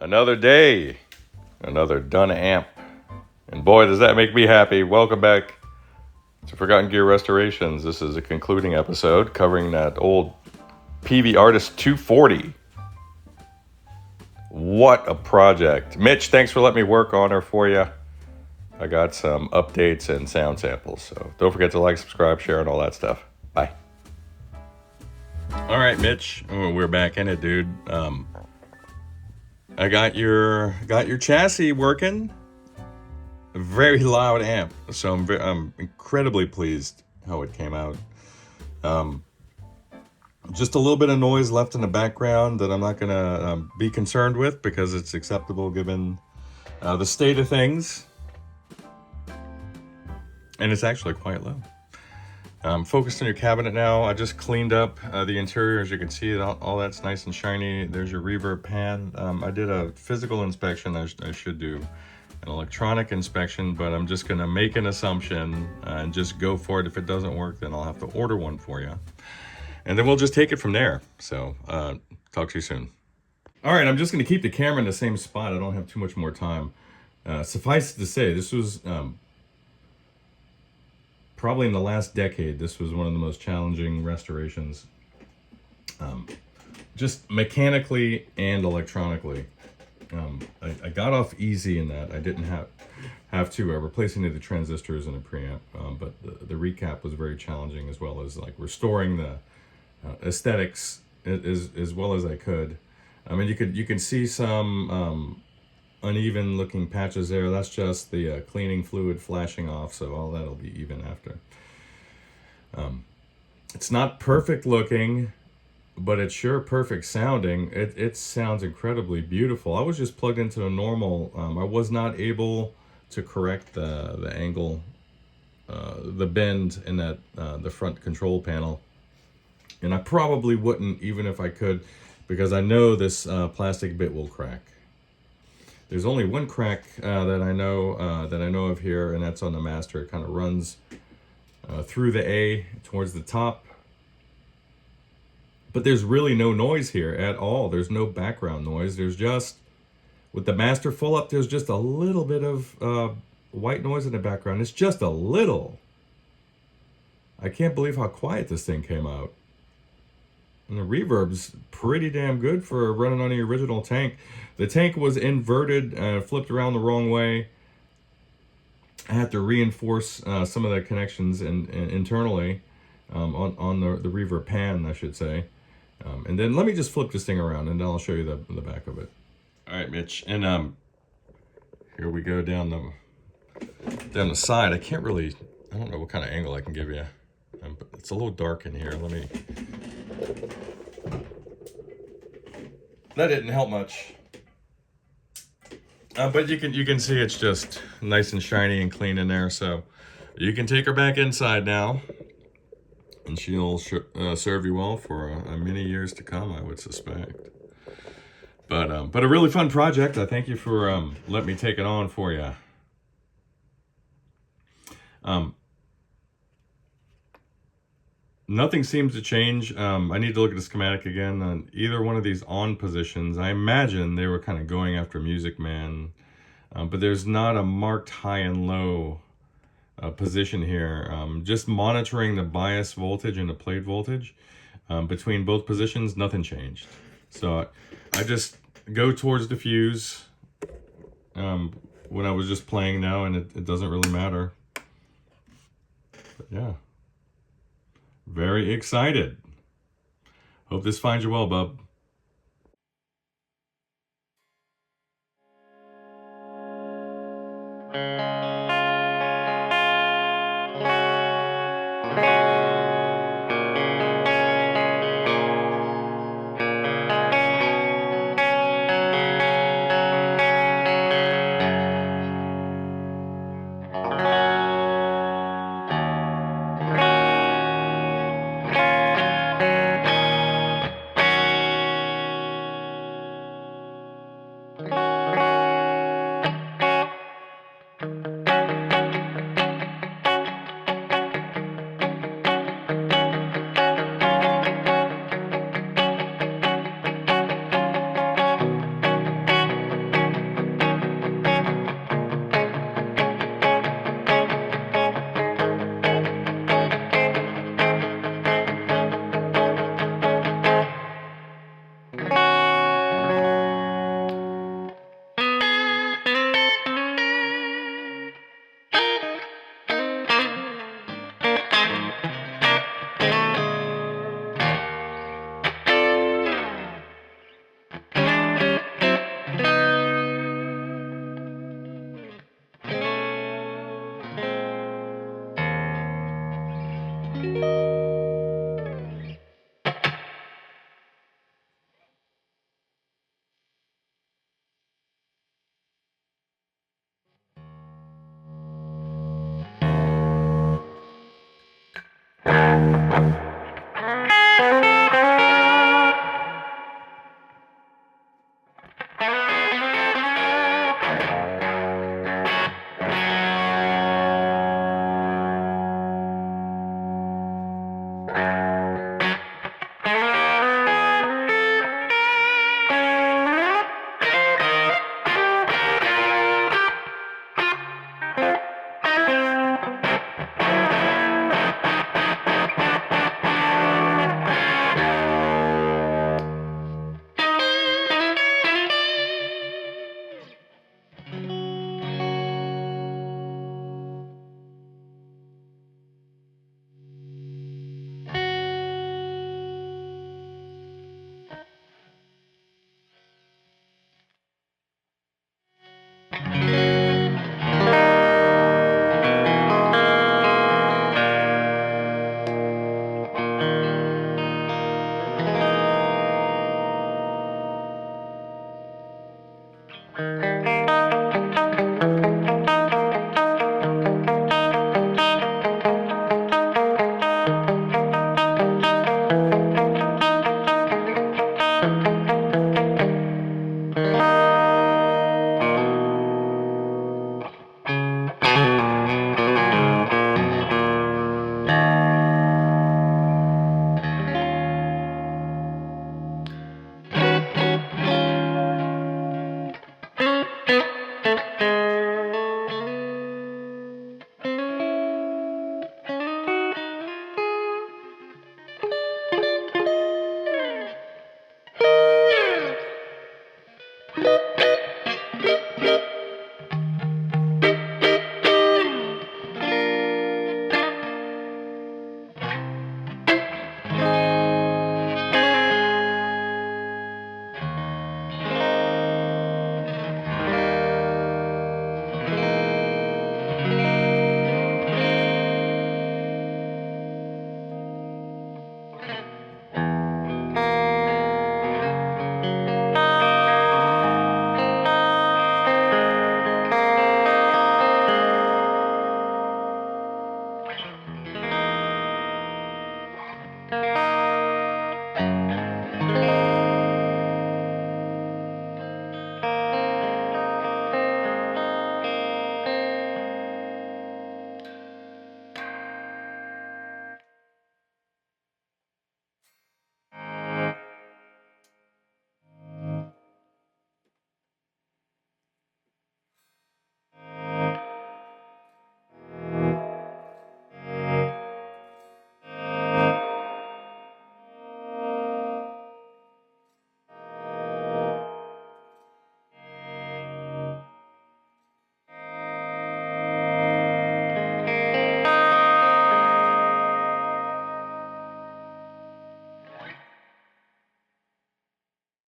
Another day, another done amp. And boy, does that make me happy. Welcome back to Forgotten Gear Restorations. This is a concluding episode covering that old Peavey Artist 240. What a project. Mitch, thanks for letting me work on her for you. I got some updates and sound samples, so don't forget to like, subscribe, share, and all that stuff. Bye. All right, Mitch, we're back in it, dude. I got your chassis working. A very loud amp, so I'm incredibly pleased how it came out. Just a little bit of noise left in the background that I'm not gonna be concerned with because it's acceptable given the state of things, and it's actually quite low. Focused on your cabinet now. I just cleaned up the interior. As you can see, all that's nice and shiny. There's your reverb pan. I did a physical inspection. I should do an electronic inspection, but I'm just gonna make an assumption and just go for it. If it doesn't work, then I'll have to order one for you. And then we'll just take it from there. So talk to you soon. All right, I'm just gonna keep the camera in the same spot. I don't have too much more time. Suffice to say, this was probably in the last decade, this was one of the most challenging restorations, just mechanically and electronically. I got off easy in that. I didn't have to replace any of the transistors in a preamp, but the recap was very challenging, as well as like restoring the aesthetics as well as I could. I mean, you can see some uneven looking patches there. That's just the cleaning fluid flashing off, so all that'll be even after. It's not perfect looking, but it's sure perfect sounding. It sounds incredibly beautiful. I was just plugged into a normal. I was not able to correct the angle, the bend in that the front control panel, and I probably wouldn't even if I could, because I know this plastic bit will crack. There's only one crack that I know of here, and that's on the master. It kind of runs through the A towards the top. But there's really no noise here at all. There's no background noise. There's just, with the master full up, there's just a little bit of white noise in the background. It's just a little. I can't believe how quiet this thing came out. And the reverb's pretty damn good for running on the original tank. The tank was inverted, flipped around the wrong way. I had to reinforce some of the connections internally on the reverb pan, I should say. And then let me just flip this thing around, and then I'll show you the back of it. All right, Mitch, and here we go down the side. I don't know what kind of angle I can give you. But it's a little dark in here. That didn't help much. But you can see it's just nice and shiny and clean in there. So you can take her back inside now, and she'll serve you well for many years to come, I would suspect. But a really fun project. I thank you for letting me take it on for you. Nothing seems to change. I need to look at the schematic again on either one of these on positions. I imagine they were kind of going after Musicman, but there's not a marked high and low position here. Just monitoring the bias voltage and the plate voltage between both positions, nothing changed. So I just go towards the fuse when I was just playing now, and it doesn't really matter. But yeah. Very excited. Hope this finds you well, bub.